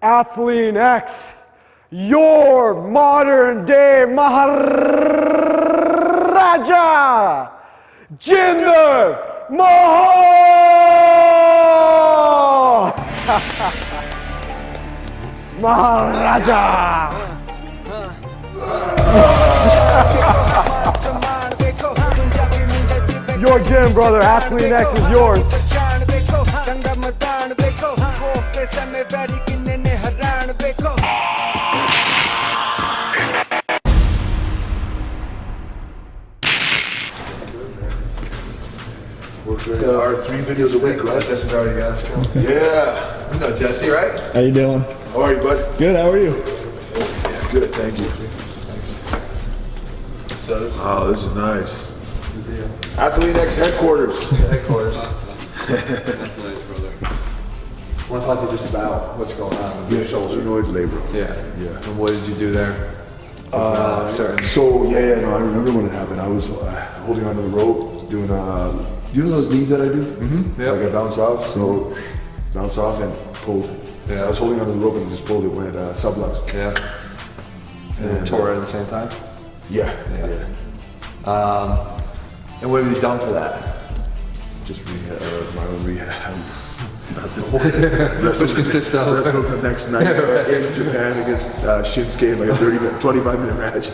ATHLEAN-X, your modern day Maharaja, Jinder Mahal! Maharaja! Your gym, brother. ATHLEAN-X is yours. We're doing our 3 videos a week, right? Jesse's already got us. Yeah. You know Jesse, right? How you doing? How are you, bud? Good, how are you? Yeah, good, thank you. So this Oh, this is nice. is the deal. ATHLEAN-X headquarters. Headquarters. That's nice, brother. I want to talk to you just about what's going on with your Yeah, shoulder. shoulder labor. Yeah. Yeah. And what did you do there? So no, I remember when it happened. I was holding onto the rope, doing you know those knees that I do? Mm-hmm. Yep. Like I bounce off, so bounce off and pulled. Yeah. I was holding onto the rope and just pulled it when sublux. Yeah. And tore it at the same time? Yeah. And what have you done for that? Just my own rehab. Nothing. Which consists of? Wrestled the next night in Japan against Shinsuke in like a 25-minute match.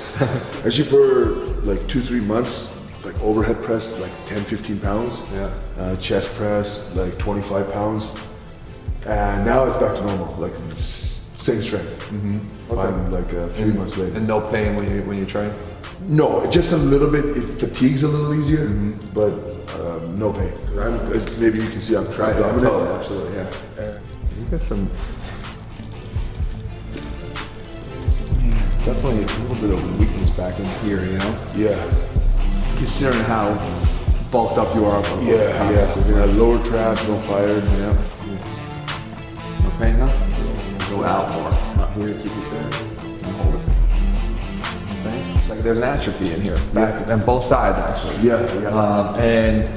Actually for like 2-3 months, like overhead press like 10-15 pounds. Yeah. Chest press like 25 pounds. And now it's back to normal, like same strength. Finally, like 3 months later. And no pain when you train? No, just a little bit. It fatigues a little easier, but no pain. Maybe you can see I'm trapped dominant. Totally, absolutely, yeah. You got some definitely a little bit of weakness back in here, you know? Yeah. Considering how bulked up you are. Yeah. Lower traps, no fire. Yeah. No pain now? Go out more. Not here, keep it there. And hold it. Okay. It's like there's an atrophy in here. Back on both sides actually. Yeah. And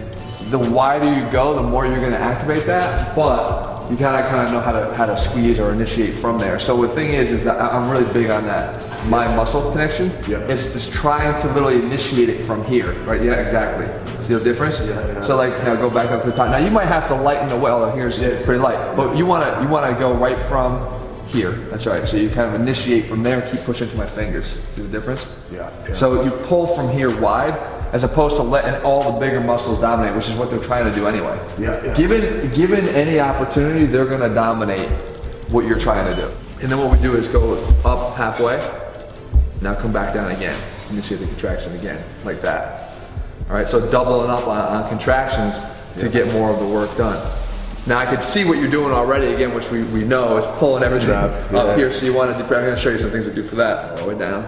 the wider you go, the more you're gonna activate that, but you gotta kind of know how to squeeze or initiate from there. So the thing is that I'm really big on that mind muscle connection. Yeah. It's just trying to literally initiate it from here, right? Yeah, exactly. See the difference? Yeah. So like now go back up to the top. Now you might have to lighten the well. Here's pretty light, but you wanna go right from here. That's right. So you kind of initiate from there and keep pushing to my fingers. See the difference? Yeah. So you pull from here wide, as opposed to letting all the bigger muscles dominate, which is what they're trying to do anyway. Yeah. Given any opportunity, they're going to dominate what you're trying to do. And then what we do is go up halfway, now come back down again. Initiate the contraction again, like that. All right, so doubling up on contractions to get more of the work done. Now I can see what you're doing already again, which we know is pulling everything up here. So you want to, I'm going to show you some things we do for that. All the way down.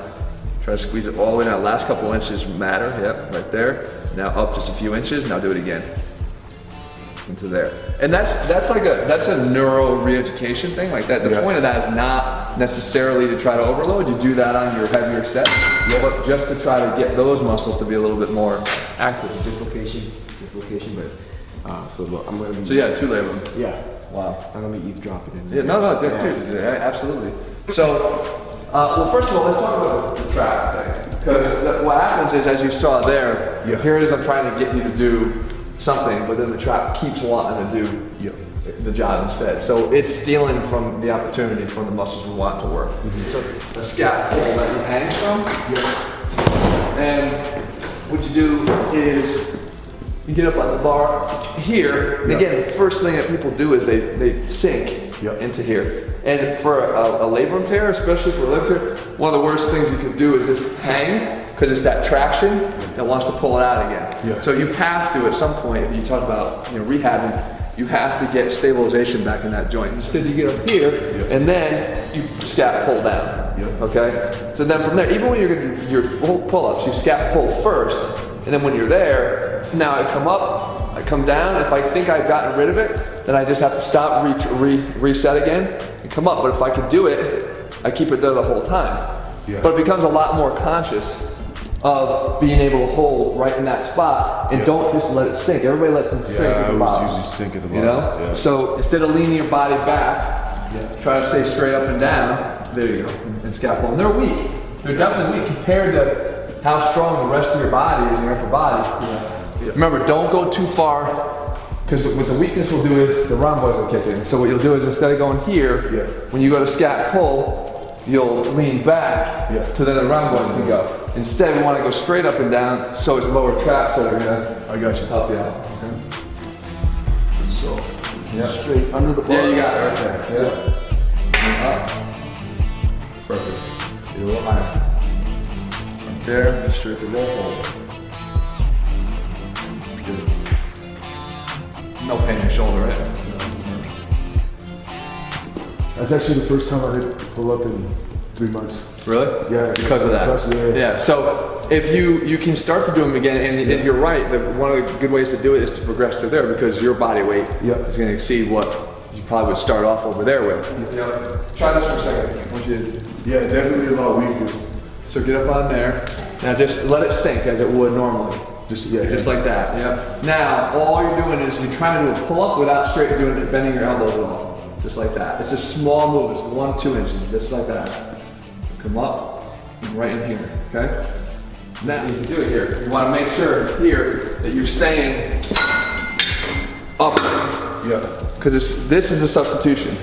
Try to squeeze it all the way down. Last couple inches matter. Yep, right there. Now up just a few inches. Now do it again. Into there. And that's a neuro re-education thing like that. The point of that is not necessarily to try to overload. You do that on your heavier set, but just to try to get those muscles to be a little bit more active. Dislocation, but so look, I'm gonna be. So yeah, 2 labor. Yeah. Wow. I'm gonna be eavesdropping in. Yeah, no, absolutely. So, well, first of all, let's talk about the trap thing. Because what happens is, as you saw there, here it is, I'm trying to get you to do something, but then the trap keeps wanting to do the job instead. So it's stealing from the opportunity from the muscles we want to work. So the scap pull that you hang from, and what you do is you get up on the bar here, and again, the first thing that people do is they sink into here. And for a labrum tear, especially for a labrum tear, one of the worst things you could do is just hang, because it's that traction that wants to pull it out again. So you have to, at some point, if you talk about rehabbing, you have to get stabilization back in that joint. Instead you get up here, and then you scap pull down, okay? So then from there, even when you're gonna do your pull-ups, you scap pull first, and then when you're there, now I come up, I come down. If I think I've gotten rid of it, then I just have to stop, reset again, and come up. But if I can do it, I keep it there the whole time. But it becomes a lot more conscious of being able to hold right in that spot and don't just let it sink. Everybody lets them sink at the bottom. Usually sink at the bottom. You know? So instead of leaning your body back, Try to stay straight up and down. There you go, and scat pull. And they're weak. They're definitely weak compared to how strong the rest of your body is, your upper body. Remember, don't go too far, because what the weakness will do is the round boys will kick in. So what you'll do is instead of going here, when you go to scat pull, you'll lean back to then the round boys can go. Instead, we want to go straight up and down, so it's lower traps that are gonna help you out. Okay. So straight under the bar. Yeah, you got it right there. Perfect. Get a little higher. Right there, straight to there, hold. Good. No pain in your shoulder, right? That's actually the first time I did pull up in 3 months. Really? Yeah. Because of that. Yeah. So if you can start to do them again, and if you're right, one of the good ways to do it is to progress through there, because your body weight is going to exceed what you probably would start off over there with. Try this for a second. I want you to, definitely a lot weaker. So get up on there. Now just let it sink as it would normally. Just like that. Yep. Now all you're doing is you're trying to do a pull up without bending your elbows at all. Just like that. It's a small move. It's 1-2 inches. Just like that. Come up and right in here. Okay. Now you can do it here. You want to make sure here that you're staying up. Because this is a substitution.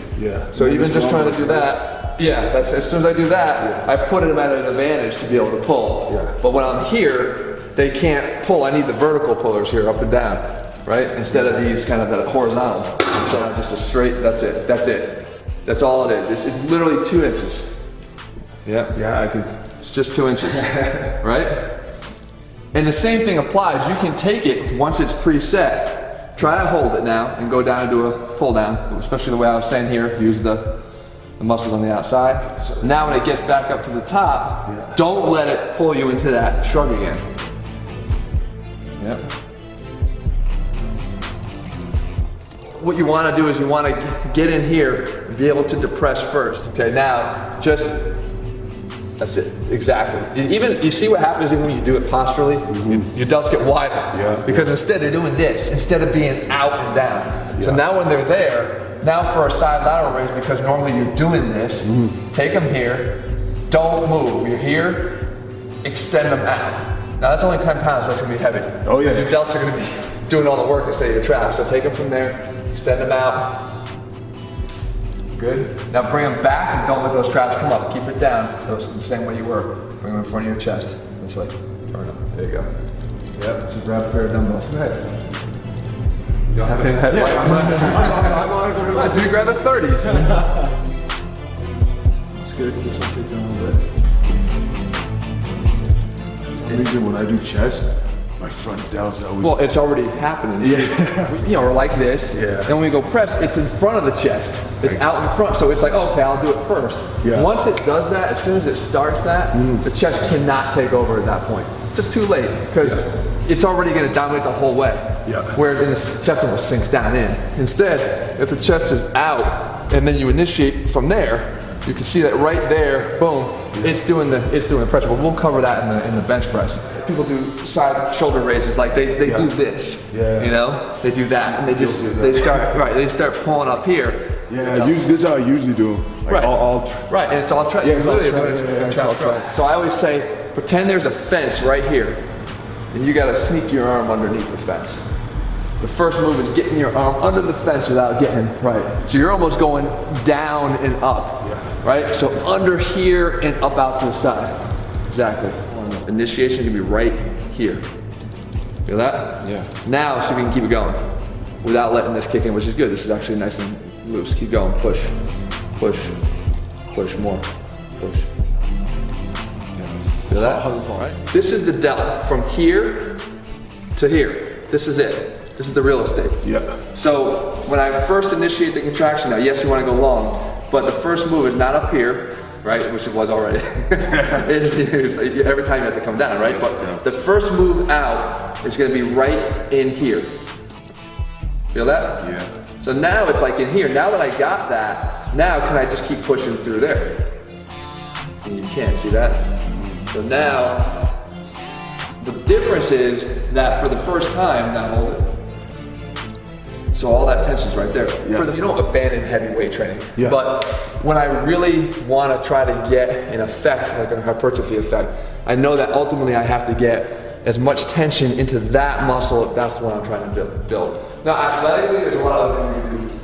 So even just trying to do that. That's as soon as I do that, I put them at an advantage to be able to pull. But when I'm here, they can't pull. I need the vertical pullers here, up and down. Right? Instead of these kind of that horizontal. So just a straight, that's it. That's all it is. It's literally 2 inches. I can. It's just 2 inches, right? And the same thing applies. You can take it once it's preset. Try to hold it now and go down and do a pull down, especially the way I was saying here. Use the muscles on the outside. Now when it gets back up to the top, don't let it pull you into that shrug again. What you want to do is you want to get in here and be able to depress first. Okay, now that's it, exactly. Even, you see what happens even when you do it posturally? Your delts get wider. Because instead they're doing this, instead of being out and down. So now when they're there, now for a side lateral raise, because normally you're doing this, take them here, don't move. You're here, extend them out. Now that's only 10 pounds, so it's gonna be heavy. Because your delts are gonna be doing all the work instead of your traps. So take them from there, extend them out. Good. Now bring them back and don't let those traps come up. Keep it down, the same way you were. Bring them in front of your chest. This way. There you go. Just grab a pair of dumbbells. Go ahead. You don't have any head weight. I do grab the 30s. That's good. This one keep going a little bit. The reason when I do chest, my front delts always. Well, it's already happening. Or like this. And when we go press, it's in front of the chest. It's out in front, so it's like, okay, I'll do it first. Once it does that, as soon as it starts that, the chest cannot take over at that point. It's just too late, because it's already going to dominate the whole way. Where then the chest almost sinks down in. Instead, if the chest is out, and then you initiate from there, you can see that right there, boom, it's doing the pressure. But we'll cover that in the bench press. People do side shoulder raises, like they do this. You know, they do that, and they start pulling up here. This is how I usually do. Like and it's all trap. So I always say, pretend there's a fence right here, and you got to sneak your arm underneath the fence. The first move is getting your arm under the fence without getting So you're almost going down and up, right? So under here and up out to the side. Exactly. Initiation can be right here. Feel that? Now, see if we can keep it going without letting this kick in, which is good. This is actually nice and loose. Keep going. Push, push, push more. Push. Feel that? All right. This is the delt from here to here. This is it. This is the real estate. So when I first initiate the contraction, now yes, you want to go long, but the first move is not up here, right? Which it was already. Every time you have to come down, right? But the first move out is going to be right in here. Feel that? So now it's like in here. Now that I got that, now can I just keep pushing through there? And you can't see that. So now the difference is that for the first time, now hold it. So all that tension's right there. Yeah. You don't abandon heavy weight training. Yeah. But when I really want to try to get an effect, like a hypertrophy effect, I know that ultimately I have to get as much tension into that muscle if that's what I'm trying to build. Now athletically, there's a lot of things you can do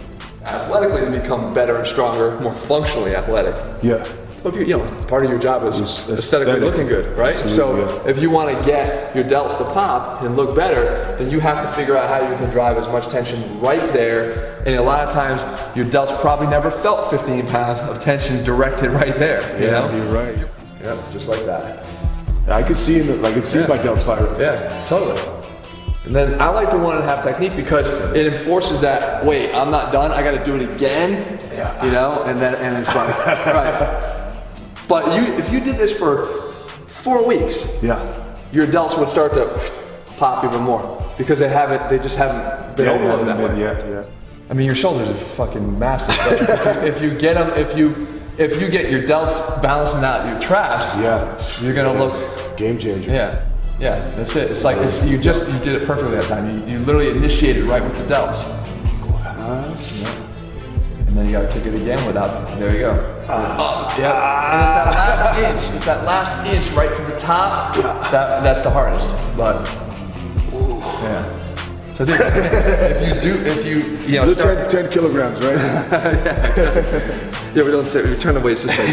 athletically to become better and stronger, more functionally athletic. Yeah. Well, if you know, part of your job is aesthetically looking good, right? So if you want to get your delts to pop and look better, then you have to figure out how you can drive as much tension right there. And a lot of times, your delts probably never felt 15 pounds of tension directed right there. You know? You're right. Yeah, just like that. I can see my delts fire. Yeah, totally. And then I like the one and a half technique because it enforces that, wait, I'm not done, I gotta do it again, you know, and it's like, right. But if you did this for 4 weeks, your delts would start to pop even more because they just haven't been overloaded that way. Yeah. I mean, your shoulders are fucking massive. But if you get them, if you get your delts balancing out your traps, you're gonna look game changer. Yeah, that's it. It's like you did it perfectly that time. You literally initiated right with your delts. And then you gotta kick it again without, there you go. Yeah, and it's that last inch. It's that last inch right to the top. That's the hardest. But yeah. So if you know, start 10 kilograms, right? Yeah, we don't say, we turn the weights this way.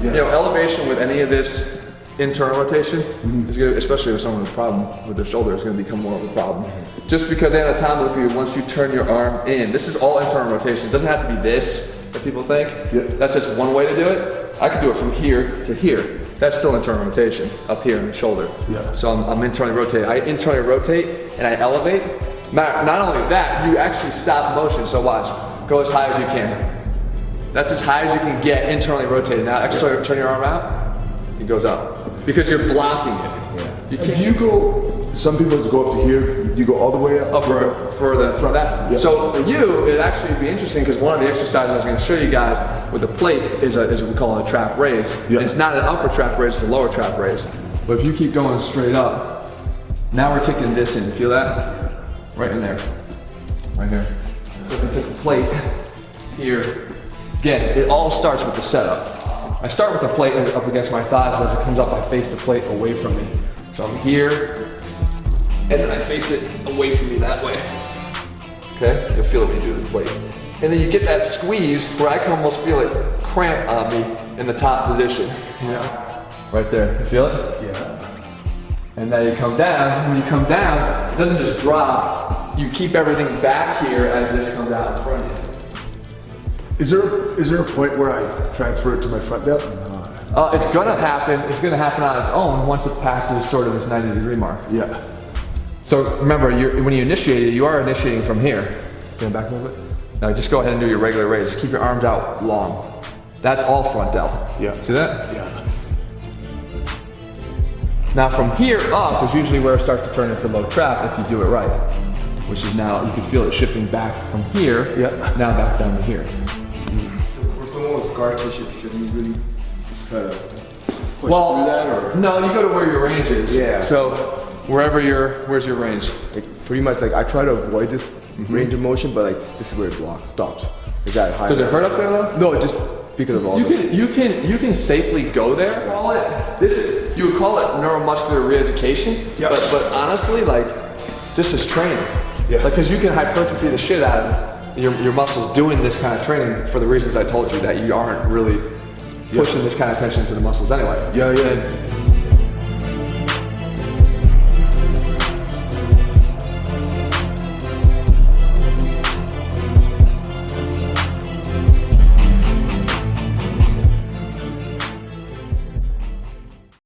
You know, elevation with any of this internal rotation is going to, especially with someone with a problem with their shoulder, is going to become more of a problem. Just because anatomically, once you turn your arm in, this is all internal rotation. It doesn't have to be this that people think. That's just one way to do it. I could do it from here to here. That's still internal rotation up here in the shoulder. So I'm internally rotating. I internally rotate and I elevate. Not only that, you actually stop motion. So watch, go as high as you can. That's as high as you can get internally rotated. Now externally turn your arm out, it goes up. Because you're blocking it. You can't. Do you go, some people go up to here, you go all the way up? Oh, for that? So for you, it'd actually be interesting because one of the exercises I was going to show you guys with the plate is what we call a trap raise. And it's not an upper trap raise, it's a lower trap raise. But if you keep going straight up, now we're kicking this in. Feel that? Right in there. Right here. So if we take the plate here, again, it all starts with the setup. I start with the plate up against my thighs, but as it comes up, I face the plate away from me. So I'm here, and then I face it away from me that way. Okay? You'll feel it when you do the plate. And then you get that squeeze where I can almost feel it cramp on me in the top position. You know? Right there. You feel it? Yeah. And then you come down. When you come down, it doesn't just drop. You keep everything back here as this comes out in front of you. Is there a point where I transfer it to my front delt? It's gonna happen. It's gonna happen on its own once it passes sort of its 90-degree mark. So remember, when you initiate it, you are initiating from here. Going back a little bit. Now just go ahead and do your regular raise. Just keep your arms out long. That's all front delt. See that? Now from here up is usually where it starts to turn into low trap if you do it right. Which is now, you can feel it shifting back from here, now back down to here. For someone with scar tissue, should you really try to push through that? Or? No, you go to where your range is. So where's your range? Like pretty much, like I try to avoid this range of motion, but like this is where it stops. Is that high? Does it hurt up there though? No, just because of all. You can safely go there. Call it you would call it neuromuscular re-education. But honestly, like this is training. Because you can hypertrophy the shit out of your muscles doing this kind of training for the reasons I told you that you aren't really pushing this kind of tension to the muscles anyway. And